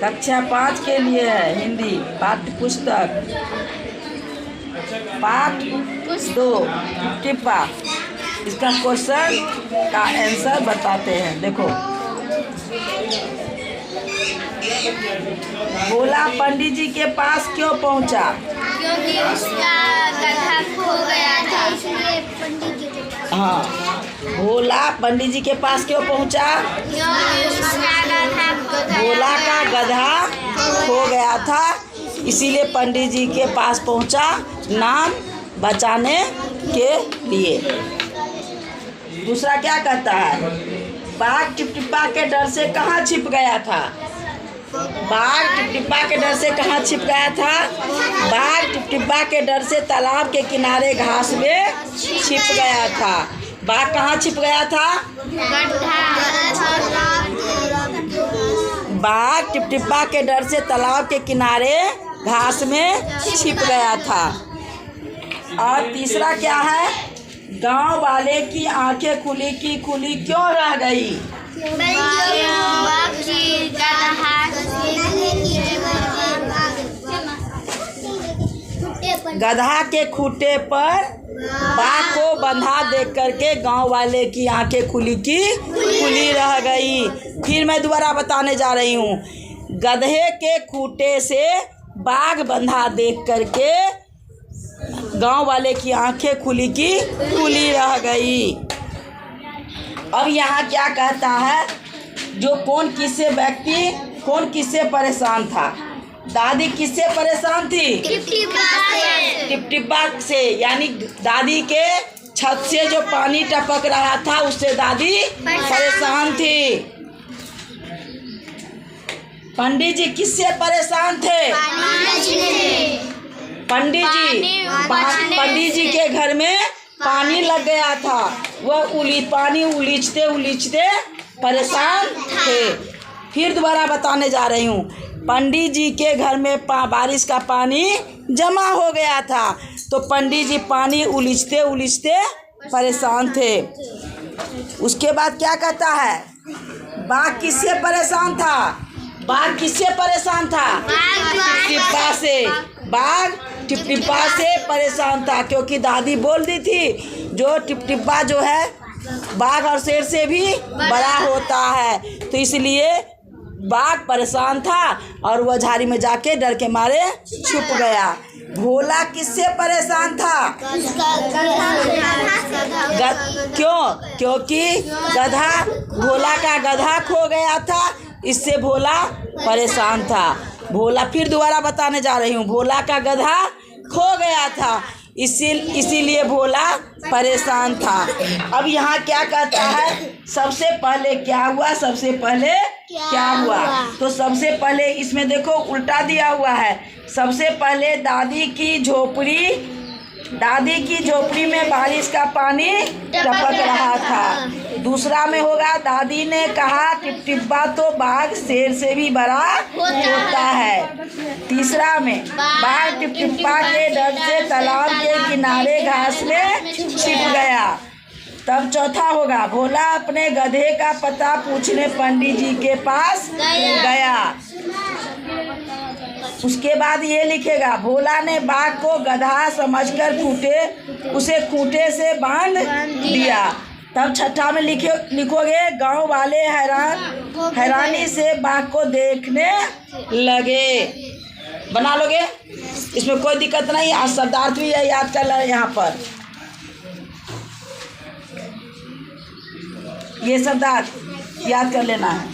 कक्षा 5 के लिए है हिंदी पाठ्य पुस्तक पाठ 2 टिप्पा। इसका क्वेश्चन का आंसर बताते हैं। देखो, भोला पंडित जी के पास क्यों पहुंचा? क्योंकि उसका गधा खो गया था, इसलिए पंडित जी के पास। हाँ, भोला पंडित जी के पास क्यों पहुंचा? क्योंकि उसका गधा खो गया, भोला का गधा खो गया था, इसीलिए पंडित जी के पास पहुंचा नाम बचाने के लिए। दूसरा क्या कहता है? बाघ टिपटिपा के डर से कहाँ छिप गया था? बाघ टिपटिपा के डर से कहाँ छिप गया था? बाघ टिपटिपा के डर से तालाब के किनारे घास में छिप गया था। बाघ कहाँ छिप गया था? बाघ टिपटिपा के डर से तालाब के किनारे घास में छिप गया था। और तीसरा क्या है? गांव वाले की आंखें खुली की खुली क्यों रह गई? गधा के खूंटे पर बाघ को बंधा देख करके गांव वाले की आंखें खुली की खुली रह गई। फिर मैं दोबारा बताने जा रही हूँ। गधे के खूंटे से बाघ बंधा देख करके गांव वाले की आंखें खुली की खुली रह गई। अब यहाँ क्या कहता है? जो कौन किससे परेशान था? दादी किससे परेशान थी? टिपटिपा से, यानी दादी के छत से जो पानी टपक रहा था उससे दादी परेशान थी। पंडित जी किससे परेशान थे? पंडित जी के घर में पानी लग गया था, वह पानी उलीचते परेशान थे। फिर दोबारा बताने जा रही हूँ। पंडित जी के घर में बारिश का पानी जमा हो गया था, तो पंडित जी पानी उलीचते परेशान थे। उसके बाद क्या कहता है? बाघ किससे परेशान था? बाघ किससे परेशान था? टिपटिपा से। बाघ टिपटिपा से परेशान था, क्योंकि दादी बोल दी थी जो टिपटिपा जो है बाघ और शेर से भी बड़ा होता है, तो इसलिए बाघ परेशान था और वह झाड़ी में जाके डर के मारे छुप गया। भोला किससे परेशान था? क्यों? क्योंकि भोला का गधा खो गया था, इससे भोला परेशान था। भोला, फिर दोबारा बताने जा रही हूँ। भोला का गधा खो गया था, इसीलिए भोला परेशान था। अब यहाँ क्या कहता है? सबसे पहले क्या हुआ? सबसे पहले क्या हुआ? तो सबसे पहले इसमें देखो उल्टा दिया हुआ है। सबसे पहले दादी की झोपड़ी में बारिश का पानी टपक रहा था। दूसरा में होगा दादी ने कहा टिपटिपा तो बाघ शेर से भी बड़ा होता है। तीसरा में बाघ टिपटिपा के डर से तालाब के किनारे घास में छिप गया। तब चौथा होगा भोला अपने गधे का पता पूछने पंडित जी के पास गया। उसके बाद ये लिखेगा भोला ने बाघ को गधा समझकर उसे खूंटे से बांध दिया। तब छठा में लिखोगे गांव वाले हैरानी से बाघ को देखने लगे। बना लोगे, इसमें कोई दिक्कत नहीं। आज शब्दार्थ भी याद कर ले। यहाँ पर ये शब्दार्थ याद कर लेना है।